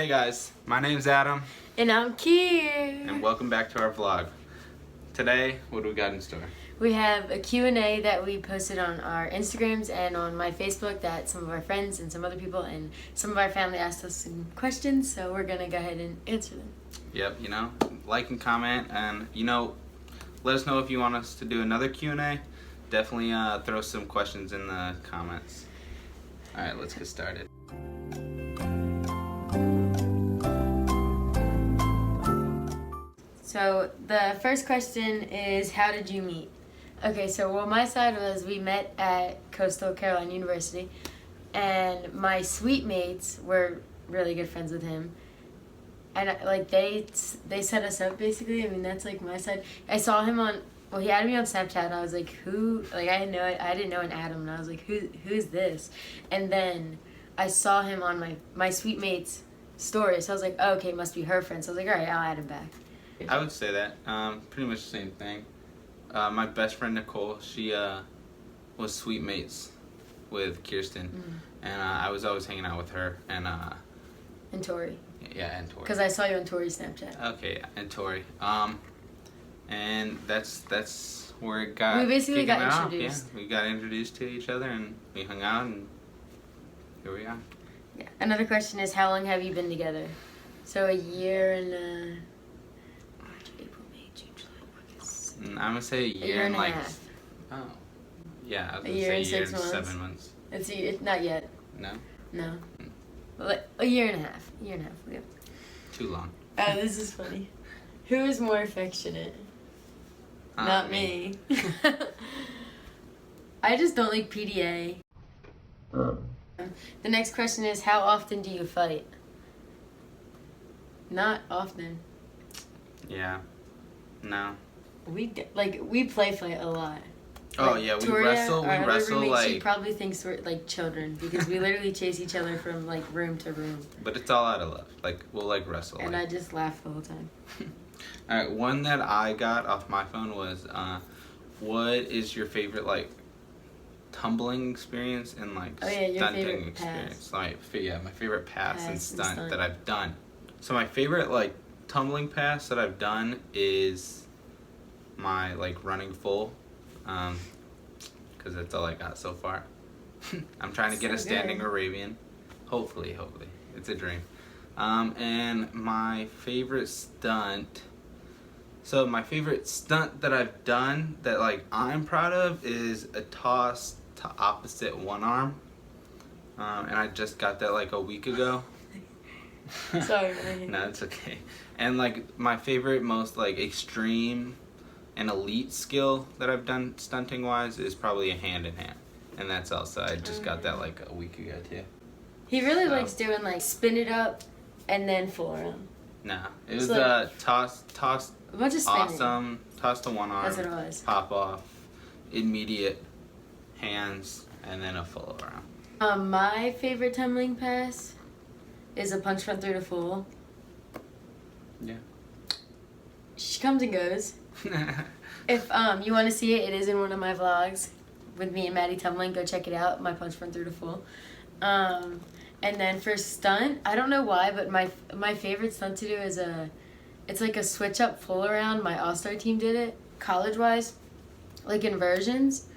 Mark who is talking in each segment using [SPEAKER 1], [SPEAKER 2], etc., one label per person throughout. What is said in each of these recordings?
[SPEAKER 1] Hey guys, my name's Adam.
[SPEAKER 2] And I'm Kier.
[SPEAKER 1] And welcome back to our vlog. Today, what do we got in store?
[SPEAKER 2] We have a Q&A that we posted on our Instagrams and on my Facebook that some of our friends and some other people and some of our family asked us some questions, so we're going to go ahead and answer them.
[SPEAKER 1] Yep, like and comment, and let us know if you want us to do another Q&A. Definitely throw some questions in the comments. Alright, let's get started.
[SPEAKER 2] So the first question is, how did you meet? Okay, so my side was we met at Coastal Carolina University, and my suite mates were really good friends with him. And they set us up basically. I mean, that's like my side. I saw him he added me on Snapchat, and I was like, who? Like I didn't know an Adam, and I was like, who's this? And then I saw him on my suite mate's story, so I was like, oh, okay, must be her friend. So I was like, all right, I'll add him back.
[SPEAKER 1] I would say that. Pretty much the same thing. My best friend Nicole, she was suite mates with Kirsten, and I was always hanging out with her and
[SPEAKER 2] Tori.
[SPEAKER 1] Yeah, and Tori.
[SPEAKER 2] Because I saw you on Tori's Snapchat.
[SPEAKER 1] Okay, and Tori. And that's where it got.
[SPEAKER 2] We basically got introduced.
[SPEAKER 1] Yeah, we got introduced to each other, and we hung out, and here we are.
[SPEAKER 2] Yeah. Another question is, how long have you been together? So a year and March, April, May, June, July, August.
[SPEAKER 1] I'm gonna say a year
[SPEAKER 2] and
[SPEAKER 1] like.
[SPEAKER 2] a half.
[SPEAKER 1] Oh. Yeah, I was gonna
[SPEAKER 2] a year
[SPEAKER 1] say
[SPEAKER 2] and
[SPEAKER 1] a year
[SPEAKER 2] 6
[SPEAKER 1] and
[SPEAKER 2] months.
[SPEAKER 1] 7 months.
[SPEAKER 2] It's not yet.
[SPEAKER 1] No.
[SPEAKER 2] No. Well, a year and a half. Yeah.
[SPEAKER 1] Too long.
[SPEAKER 2] Oh, this is funny. Who is more affectionate? Not me. I just don't like PDA. The next question is, how often do you fight? Not often.
[SPEAKER 1] Yeah. No.
[SPEAKER 2] We play fight a lot.
[SPEAKER 1] Oh yeah, we wrestle. We wrestle like.
[SPEAKER 2] She probably thinks we're like children because we literally chase each other from like room to room.
[SPEAKER 1] But it's all out of love. Like we'll wrestle.
[SPEAKER 2] And I just laugh the whole time.
[SPEAKER 1] All right, one that I got off my phone was, what is your favorite like tumbling experience and like stunting experience? Like my favorite pass and stunt that I've done. So my favorite like tumbling pass that I've done is my like running full. Because that's all I got so far. I'm trying to get a standing Arabian. Hopefully. It's a dream. And my favorite stunt. So my favorite stunt that I've done that like I'm proud of is a toss to opposite one arm. And I just got that like a week ago.
[SPEAKER 2] Sorry.
[SPEAKER 1] No, it's okay. And like my favorite, most like extreme and elite skill that I've done stunting wise is probably a hand in hand, and that's also I just got that like a week ago too.
[SPEAKER 2] He really likes doing like spin it up and then full around.
[SPEAKER 1] Nah, it was a toss
[SPEAKER 2] a bunch of spinning.
[SPEAKER 1] Awesome toss to one arm.
[SPEAKER 2] That's what it was.
[SPEAKER 1] Pop off, immediate hands, and then a full around.
[SPEAKER 2] My favorite tumbling pass is a punch front through to full.
[SPEAKER 1] Yeah.
[SPEAKER 2] She comes and goes. If you want to see it, it is in one of my vlogs with me and Maddie tumbling. Go check it out. My punch front through to full. And then for stunt, I don't know why, but my favorite stunt to do is it's like a switch up full around. My all-star team did it college wise, like inversions.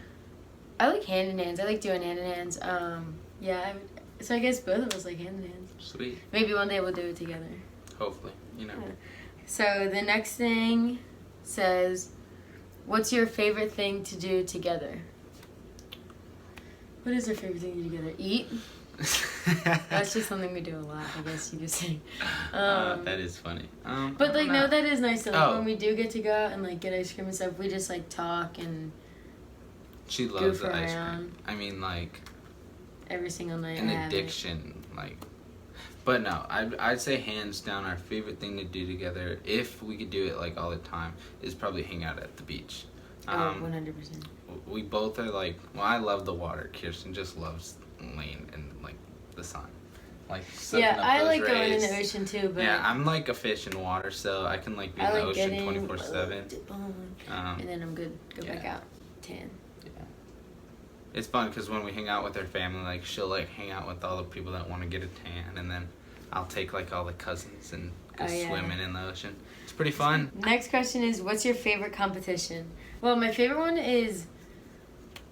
[SPEAKER 2] I like hand in hands. I like doing hand in hands. So I guess both of us like hand in hands.
[SPEAKER 1] Sweet.
[SPEAKER 2] Maybe one day we'll do it together.
[SPEAKER 1] Hopefully,
[SPEAKER 2] Yeah. So the next thing says, what's your favorite thing to do together? What is our favorite thing to do together? Eat? That's just something we do a lot, I guess you could say.
[SPEAKER 1] That is funny.
[SPEAKER 2] But like, no, that is nice. So, like, when we do get to go out and like get ice cream and stuff, we just like talk and
[SPEAKER 1] she loves the ice cream. I mean, like
[SPEAKER 2] every single night.
[SPEAKER 1] An addiction, like. But no, I'd say hands down our favorite thing to do together, if we could do it like all the time, is probably hang out at the beach.
[SPEAKER 2] 100%.
[SPEAKER 1] We both are like, well, I love the water. Kirsten just loves laying in like the sun. Like
[SPEAKER 2] I like going in the ocean too, but
[SPEAKER 1] yeah, I'm like a fish in water, so I can like be in the ocean 24/7.
[SPEAKER 2] And then I'm good. Go back out, tan.
[SPEAKER 1] It's fun because when we hang out with her family, like she'll like hang out with all the people that want to get a tan, and then I'll take like all the cousins and go
[SPEAKER 2] Oh, yeah.
[SPEAKER 1] swimming in the ocean. It's pretty fun.
[SPEAKER 2] Next question is, what's your favorite competition? Well, my favorite one is,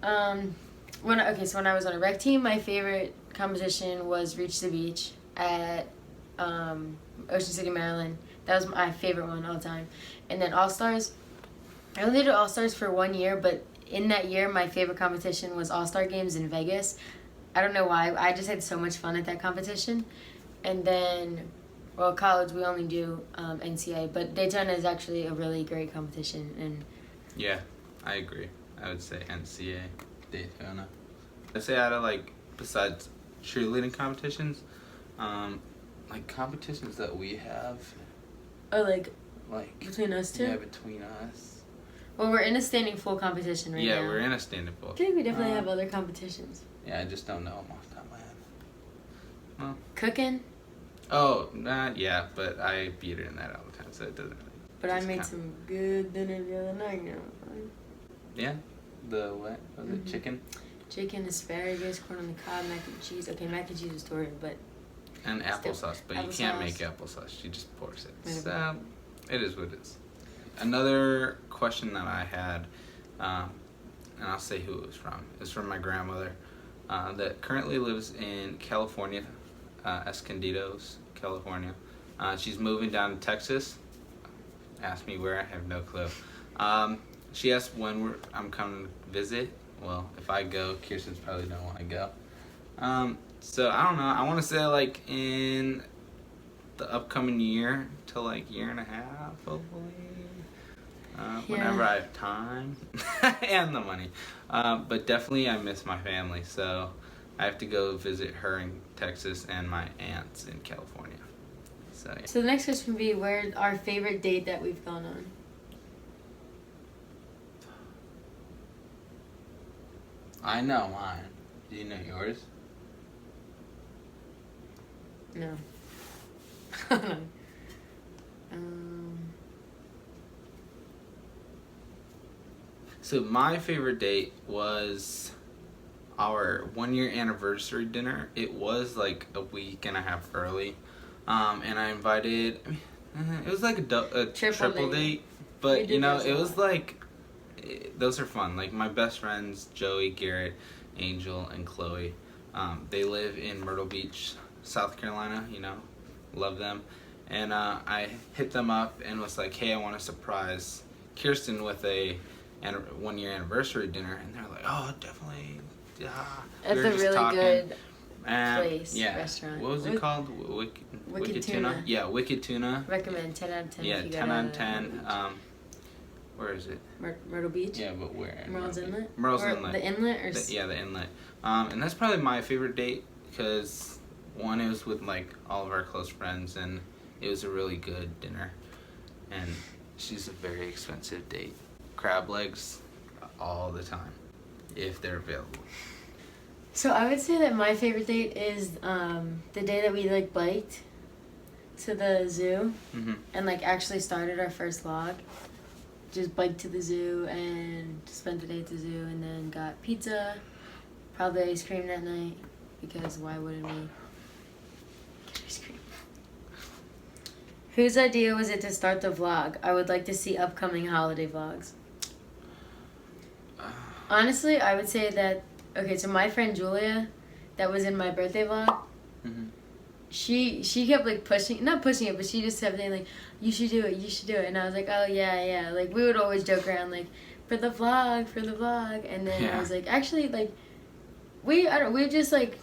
[SPEAKER 2] when I was on a rec team, my favorite competition was Reach the Beach at Ocean City, Maryland. That was my favorite one all the time. And then All-Stars, I only did All-Stars for 1 year, but in that year, my favorite competition was All-Star Games in Vegas. I don't know why. I just had so much fun at that competition. And then, well, college, we only do NCAA, but Daytona is actually a really great competition. And
[SPEAKER 1] Yeah, I agree. I would say NCAA, Daytona. I'd say out of like, besides cheerleading competitions, like competitions that we have,
[SPEAKER 2] oh, like
[SPEAKER 1] between
[SPEAKER 2] us two?
[SPEAKER 1] Yeah, between us.
[SPEAKER 2] Well, we're in a standing full competition right now.
[SPEAKER 1] Yeah, we're in a standing full.
[SPEAKER 2] I think we definitely have other competitions.
[SPEAKER 1] Yeah, I just don't know them off the top of my head. Well,
[SPEAKER 2] Cooking?
[SPEAKER 1] oh, yeah, but I beat her in that all the time, so it doesn't really.
[SPEAKER 2] But I made some good dinner the other night, you know.
[SPEAKER 1] Yeah? The what? Was it chicken?
[SPEAKER 2] Chicken, asparagus, corn on the cob, mac and cheese. Okay, mac and cheese is story, but...
[SPEAKER 1] And applesauce, but you can't make applesauce. She just pours it. So, it is what it is. Another question that I had, and I'll say who it was from. It's from my grandmother that currently lives in California, Escondidos, California. She's moving down to Texas. Ask me where, I have no clue. She asked when I'm coming to visit. Well, if I go, Kirsten's probably don't want to go. So I don't know. I want to say like in the upcoming year to like year and a half, hopefully. Whenever I have time and the money. But definitely I miss my family, so I have to go visit her in Texas and my aunts in California. So yeah.
[SPEAKER 2] So the next question would be, where's our favorite date that we've gone on?
[SPEAKER 1] I know mine. Do you know yours?
[SPEAKER 2] No.
[SPEAKER 1] So my favorite date was our 1 year anniversary dinner. It was like a week and a half early, and I invited. It was like a triple date, but you know, it was like those are fun. Like my best friends, Joey, Garrett, Angel, and Chloe. They live in Myrtle Beach, South Carolina. You know, love them, and I hit them up and was like, "Hey, I want to surprise Kirsten with a 1 year anniversary dinner," and they're like, "Oh, definitely." Yeah.
[SPEAKER 2] That's a really good place,
[SPEAKER 1] yeah.
[SPEAKER 2] restaurant.
[SPEAKER 1] What was it called? Wicked Tuna? Yeah, Wicked Tuna.
[SPEAKER 2] Recommend 10 out of 10.
[SPEAKER 1] Yeah,
[SPEAKER 2] if you
[SPEAKER 1] 10 out of 10. Where is it?
[SPEAKER 2] Myrtle Beach?
[SPEAKER 1] Yeah, but where?
[SPEAKER 2] Merle's Inlet?
[SPEAKER 1] Merle's Inlet.
[SPEAKER 2] The Inlet?
[SPEAKER 1] Yeah, the Inlet. And that's probably my favorite date because, one, it was with like all of our close friends, and it was a really good dinner. And she's a very expensive date. Crab legs all the time, if they're available.
[SPEAKER 2] So I would say that my favorite date is the day that we like biked to the zoo and like actually started our first vlog. Just biked to the zoo and spent the day at the zoo, and then got pizza, probably ice cream that night, because why wouldn't we get ice cream? Whose idea was it to start the vlog? I would like to see upcoming holiday vlogs. Honestly, I would say that, okay, so my friend Julia, that was in my birthday vlog, she kept like not pushing it, but she just kept saying like, you should do it, and I was like, oh yeah, like we would always joke around like, for the vlog, and then I was like, actually like, we just like,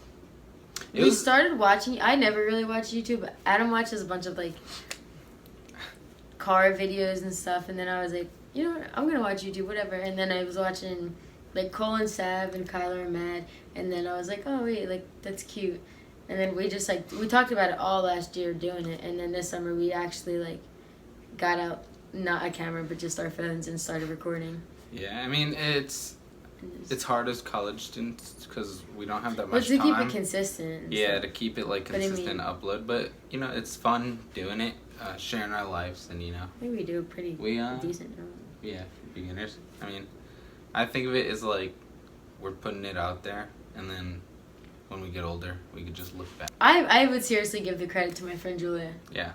[SPEAKER 2] we started watching, I never really watched YouTube, but Adam watches a bunch of like, car videos and stuff, and then I was like, you know what, I'm gonna watch YouTube, whatever, and then I was watching like Cole and Sav and Kyler and Mad, and then I was like, oh wait, like that's cute, and then we just like, we talked about it all last year doing it, and then this summer we actually like got out, not a camera but just our phones, and started recording.
[SPEAKER 1] Yeah, I mean it's hard as college students because we don't have that much time.
[SPEAKER 2] To keep it consistent.
[SPEAKER 1] Yeah, to keep it like consistent upload, but you know it's fun doing it, sharing our lives, and you know.
[SPEAKER 2] I think we do a pretty decent job.
[SPEAKER 1] Yeah, beginners. I mean, I think of it as like we're putting it out there, and then when we get older, we could just look back.
[SPEAKER 2] I would seriously give the credit to my friend Julia.
[SPEAKER 1] Yeah.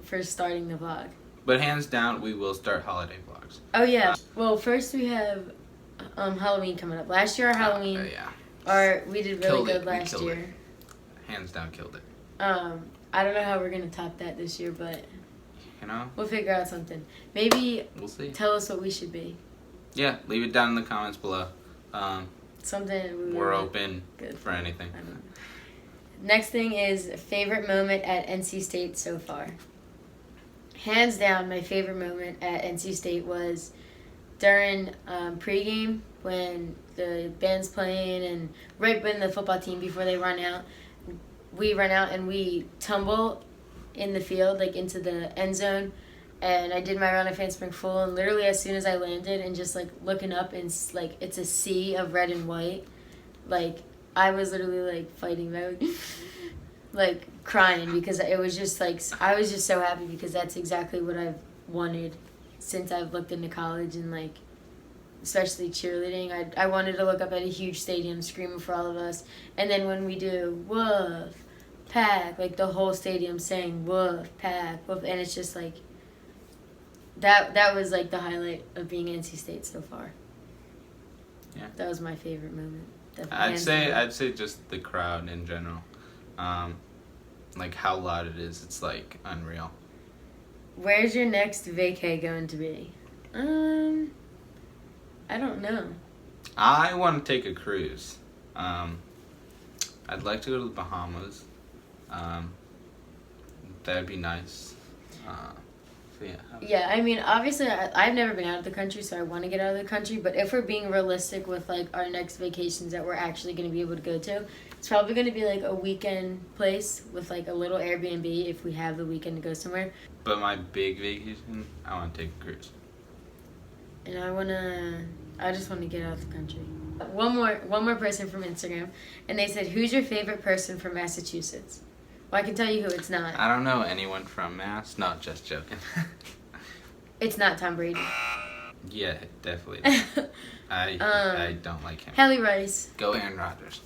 [SPEAKER 2] For starting the vlog.
[SPEAKER 1] But hands down, we will start holiday vlogs.
[SPEAKER 2] Oh yeah. Well, first we have Halloween coming up. Last year our Halloween. We did really good last year.
[SPEAKER 1] Hands down, killed it.
[SPEAKER 2] I don't know how we're gonna top that this year, but we'll figure out something. Maybe
[SPEAKER 1] we'll see.
[SPEAKER 2] Tell us what we should be.
[SPEAKER 1] Yeah, leave it down in the comments below.
[SPEAKER 2] Something
[SPEAKER 1] we're open for anything.
[SPEAKER 2] Next thing is favorite moment at NC State so far. Hands down, my favorite moment at NC State was during pregame when the band's playing and right when the football team, before they run out, we run out and we tumble in the field, like into the end zone. And I did my round of handspring full, and literally as soon as I landed and just like looking up and like it's a sea of red and white, like I was literally like fighting back, like crying because it was just like I was just so happy because that's exactly what I've wanted since I've looked into college and like especially cheerleading. I wanted to look up at a huge stadium screaming for all of us, and then when we do woof, pack, like the whole stadium saying woof, pack, woof, and it's just like that was like the highlight of being NC State so far.
[SPEAKER 1] Yeah,
[SPEAKER 2] that was my favorite moment.
[SPEAKER 1] I'd say just the crowd in general, like how loud it is. It's like unreal.
[SPEAKER 2] Where's your next vacay going to be? I don't know.
[SPEAKER 1] I want to take a cruise. I'd like to go to the Bahamas. That'd be nice. So
[SPEAKER 2] yeah, I mean, obviously, I've never been out of the country, so I want to get out of the country. But if we're being realistic with like our next vacations that we're actually going to be able to go to, it's probably going to be like a weekend place with like a little Airbnb if we have the weekend to go somewhere.
[SPEAKER 1] But my big vacation, I want to take a cruise.
[SPEAKER 2] And I just want to get out of the country. One more person from Instagram, and they said, "Who's your favorite person from Massachusetts?" Well, I can tell you who it's not.
[SPEAKER 1] I don't know anyone from Mass. No, just joking.
[SPEAKER 2] It's not Tom Brady.
[SPEAKER 1] Yeah, definitely not. I don't like him.
[SPEAKER 2] Hallie Rice.
[SPEAKER 1] Go Aaron Rodgers.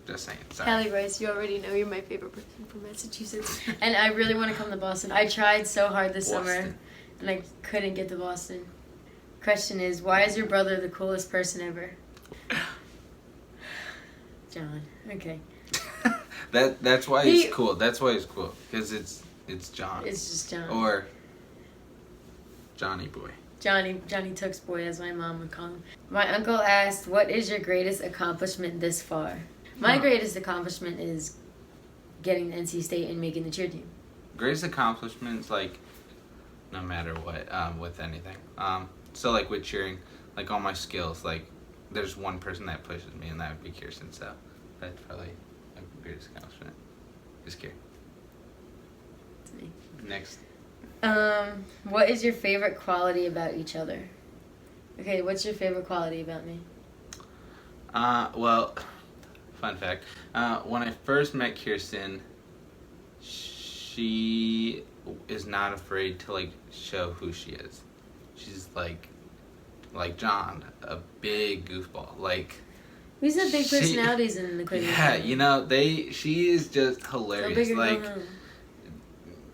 [SPEAKER 1] Just saying. Sorry.
[SPEAKER 2] Hallie Rice, you already know you're my favorite person from Massachusetts. And I really want to come to Boston. I tried so hard this summer, and I couldn't get to Boston. Question is, why is your brother the coolest person ever? John. Okay.
[SPEAKER 1] That's why he's cool. That's why he's cool. Because it's John.
[SPEAKER 2] It's just John.
[SPEAKER 1] Or Johnny Boy.
[SPEAKER 2] Johnny Tooks Boy, as my mom would call him. My uncle asked, what is your greatest accomplishment this far? My greatest accomplishment is getting to NC State and making the cheer team.
[SPEAKER 1] Greatest accomplishments, like, no matter what, with anything. So, like, with cheering, like, all my skills, like, there's one person that pushes me, and that would be Kirsten, so that's probably my greatest accomplishment. Just kidding.
[SPEAKER 2] It's me.
[SPEAKER 1] Next.
[SPEAKER 2] What is your favorite quality about each other? Okay, what's your favorite quality about me?
[SPEAKER 1] Well, fun fact. When I first met Kirsten, she is not afraid to, like, show who she is. She's like John, a big goofball. Like,
[SPEAKER 2] we said big personalities in the Cleveland.
[SPEAKER 1] Yeah, you know, she is just hilarious. Like,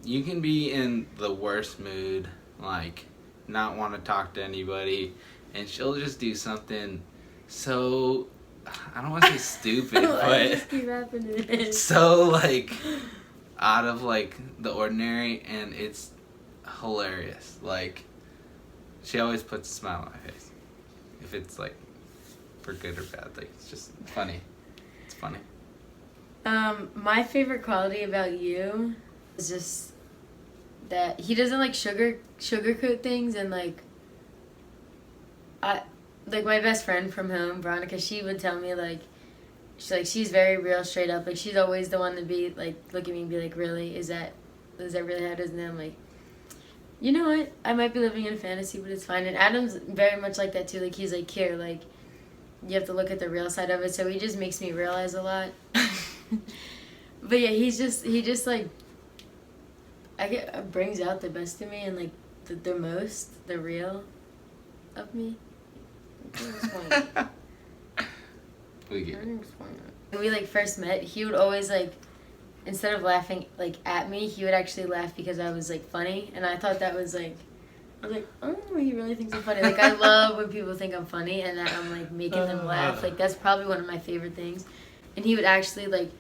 [SPEAKER 1] you can be in the worst mood, like, not want to talk to anybody, and she'll just do something so, I don't want to say stupid, but so, like, out of, like, the ordinary, and it's hilarious. Like, she always puts a smile on my face. If it's, like, for good or bad, like, it's just funny. It's funny.
[SPEAKER 2] My favorite quality about you is just that he doesn't like sugarcoat things, and like my best friend from home, Veronica, she would tell me like she's very real, straight up. Like, she's always the one to be like look at me and be like, really, is that really how it is? And I'm like, you know what, I might be living in a fantasy, but it's fine. And Adam's very much like that too. Like, he's like, here, like, you have to look at the real side of it. So he just makes me realize a lot. But yeah, he just like brings out the best in me, and like the real of me.
[SPEAKER 1] We We get it.
[SPEAKER 2] When we like first met, he would always like, instead of laughing like at me, he would actually laugh because I was like funny, and I thought that was like, I was like, oh, he really thinks I'm funny. Like I love when people think I'm funny and that I'm like making them laugh. Like that's probably one of my favorite things. And he would actually like,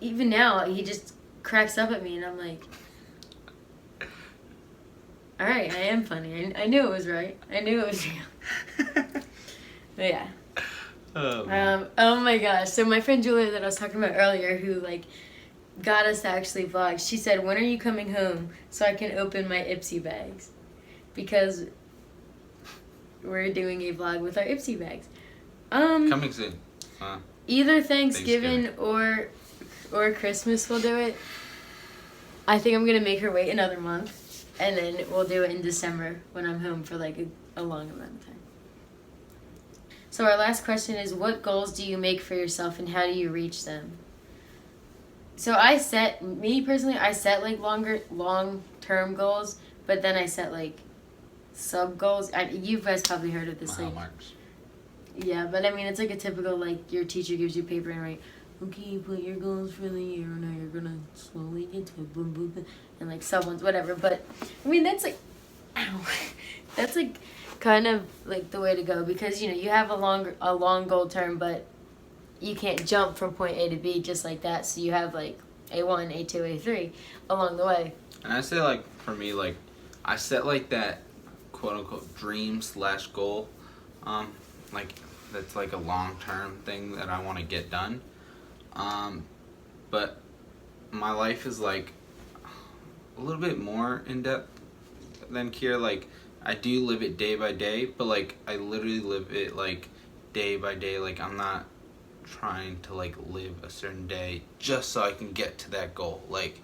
[SPEAKER 2] even now he just cracks up at me, and I'm like, all right, I am funny. I knew it was right. I knew it was real. But yeah. Oh my gosh. So my friend Julia that I was talking about earlier, who like got us to actually vlog, she said, when are you coming home so I can open my Ipsy bags? Because we're doing a vlog with our Ipsy bags.
[SPEAKER 1] Coming soon.
[SPEAKER 2] Either Thanksgiving or Christmas we'll do it. I think I'm going to make her wait another month. And then we'll do it in December when I'm home for like a long amount of time. So our last question is, what goals do you make for yourself and how do you reach them? So I set like long-term goals, but then I set like sub goals. You guys probably heard of this.
[SPEAKER 1] Mile
[SPEAKER 2] like,
[SPEAKER 1] marks.
[SPEAKER 2] Yeah, but I mean, it's like a typical, like, your teacher gives you paper and write, okay, put your goals for the year, and now you're gonna slowly get to it, boom, boom, boom, and like someone's whatever. But I mean, that's like, ow, that's like kind of like the way to go, because you know you have a long goal term, but you can't jump from point A to B just like that. So you have like A1, A2, A3 along the way.
[SPEAKER 1] And I say like for me, like I set like that quote unquote dream / goal, like that's like a long term thing that I want to get done. But my life is like a little bit more in depth than Kira. Like I do live it day by day, but like I literally live it like day by day. Like I'm not trying to like live a certain day just so I can get to that goal. Like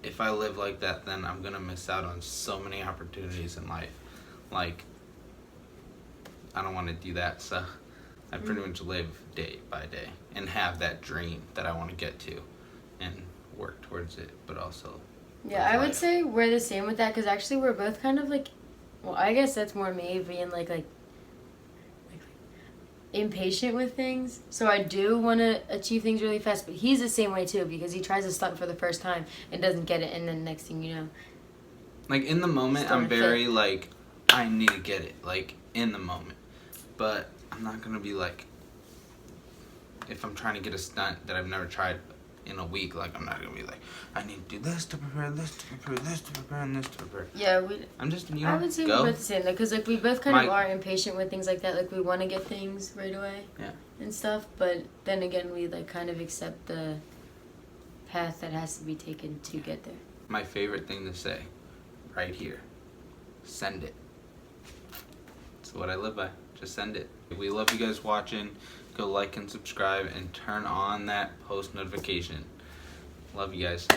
[SPEAKER 1] if I live like that, then I'm gonna miss out on so many opportunities in life. Like I don't want to do that, so I pretty much live day by day and have that dream that I want to get to and work towards it, but also
[SPEAKER 2] yeah, I would say we're the same with that, because actually we're both kind of like, well, I guess that's more me being like impatient with things. So I do want to achieve things really fast, but he's the same way too, because he tries to stunt for the first time and doesn't get it, and then next thing you know,
[SPEAKER 1] like in the moment I'm very like I need to get it, like in the moment, but I'm not gonna be like, if I'm trying to get a stunt that I've never tried in a week, like I'm not gonna be like, I need to do this to prepare, this to prepare, this to prepare, and this to prepare.
[SPEAKER 2] Yeah,
[SPEAKER 1] I'm just, you know,
[SPEAKER 2] I would say we're both the same, because like we both kind of are impatient with things like that. Like we want to get things right away, and stuff. But then again, we like kind of accept the path that has to be taken to get there.
[SPEAKER 1] My favorite thing to say, right here, send it. That's what I live by. Just send it. We love you guys watching. Go like and subscribe and turn on that post notification. Love you guys.